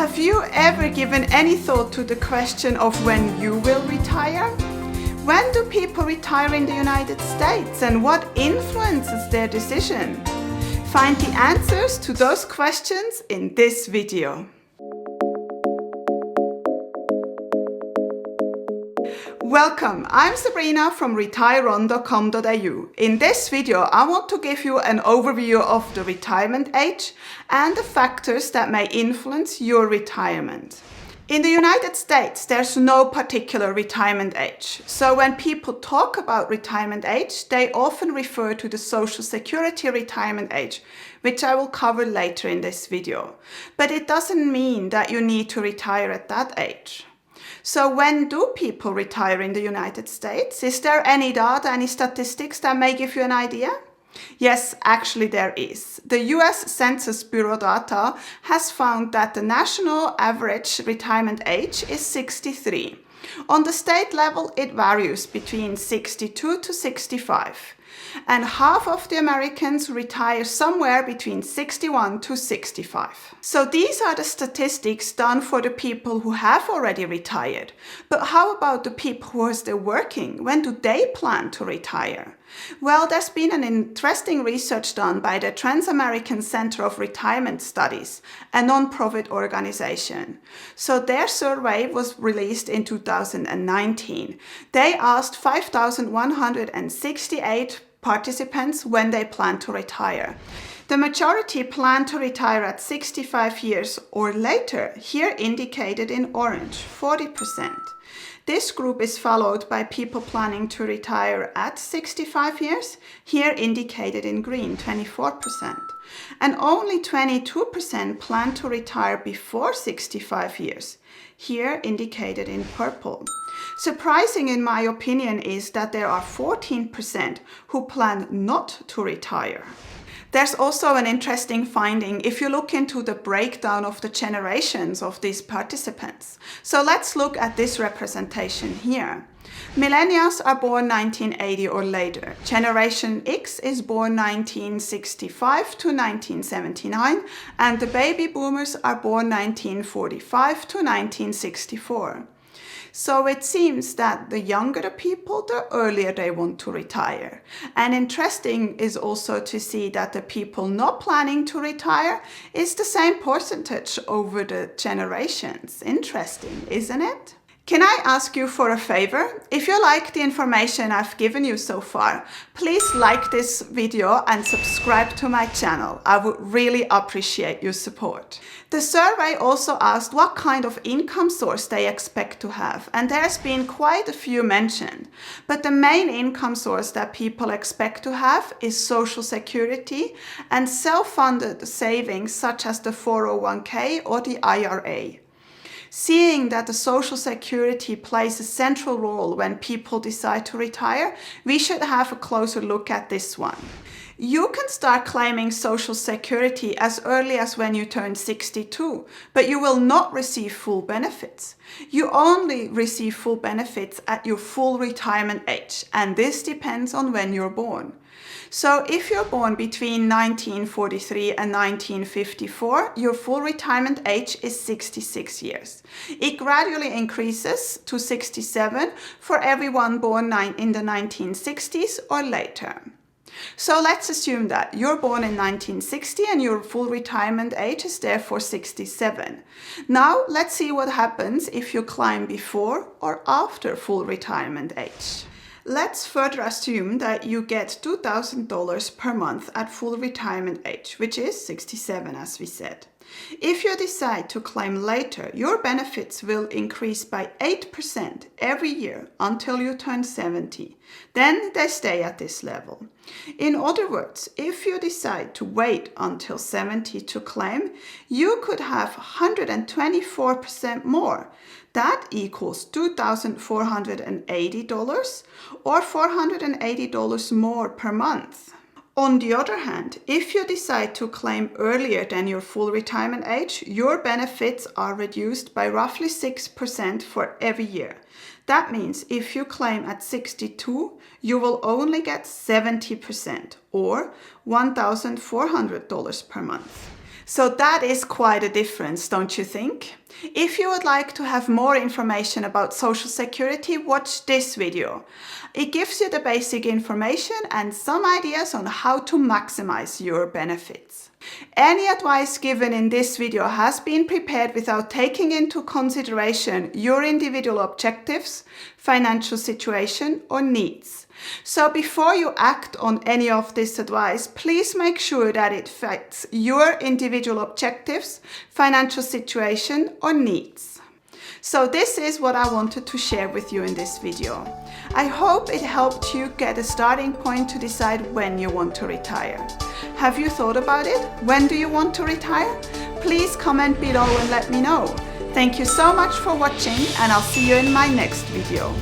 Have you ever given any thought to the question of when you will retire? When do people retire in the United States and what influences their decision? Find the answers to those questions in this video. Welcome, I'm Sabrina from RETIREON.com.au. In this video, I want to give you an overview of the retirement age and the factors that may influence your retirement. In the United States, there's no particular retirement age. So when people talk about retirement age, they often refer to the Social Security retirement age, which I will cover later in this video. But it doesn't mean that you need to retire at that age. So when do people retire in the United States? Is there any data, any statistics that may give you an idea? Yes, actually there is. The US Census Bureau data has found that the national average retirement age is 63. On the state level, it varies between 62 to 65. And half of the Americans retire somewhere between 61 to 65. So these are the statistics done for the people who have already retired. But how about the people who are still working? When do they plan to retire? Well, there's been an interesting research done by the Trans-American Center of Retirement Studies, a non-profit organization. So their survey was released in 2019. They asked 5,168 participants when they plan to retire. The majority plan to retire at 65 years or later, here indicated in orange, 40%. This group is followed by people planning to retire at 65 years, here indicated in green, 24%. And only 22% plan to retire before 65 years, here indicated in purple. Surprising in my opinion is that there are 14% who plan not to retire. There's also an interesting finding if you look into the breakdown of the generations of these participants. So let's look at this representation here. Millennials are born 1980 or later. Generation X is born 1965 to 1979, and the baby boomers are born 1945 to 1964. So it seems that the younger the people, the earlier they want to retire. And interesting is also to see that the people not planning to retire is the same percentage over the generations. Interesting, isn't it? Can I ask you for a favor? If you like the information I've given you so far, please like this video and subscribe to my channel. I would really appreciate your support. The survey also asked what kind of income source they expect to have, and there's been quite a few mentioned. But the main income source that people expect to have is Social Security and self-funded savings such as the 401k or the IRA. Seeing that the Social Security plays a central role when people decide to retire, we should have a closer look at this one. You can start claiming Social Security as early as when you turn 62, but you will not receive full benefits. You only receive full benefits at your full retirement age, and this depends on when you're born. So if you're born between 1943 and 1954, your full retirement age is 66 years. It gradually increases to 67 for everyone born in the 1960s or later. So let's assume that you're born in 1960 and your full retirement age is therefore 67. Now let's see what happens if you climb before or after full retirement age. Let's further assume that you get $2,000 per month at full retirement age, which is 67 as we said. If you decide to claim later, your benefits will increase by 8% every year until you turn 70. Then they stay at this level. In other words, if you decide to wait until 70 to claim, you could have 124% more. That equals $2,480 or $480 more per month. On the other hand, if you decide to claim earlier than your full retirement age, your benefits are reduced by roughly 6% for every year. That means if you claim at 62, you will only get 70% or $1,400 per month. So that is quite a difference, don't you think? If you would like to have more information about Social Security, watch this video. It gives you the basic information and some ideas on how to maximize your benefits. Any advice given in this video has been prepared without taking into consideration your individual objectives, financial situation, or needs. So before you act on any of this advice, please make sure that it fits your individual objectives, financial situation, or needs. So this is what I wanted to share with you in this video. I hope it helped you get a starting point to decide when you want to retire. Have you thought about it? When do you want to retire? Please comment below and let me know. Thank you so much for watching, and I'll see you in my next video.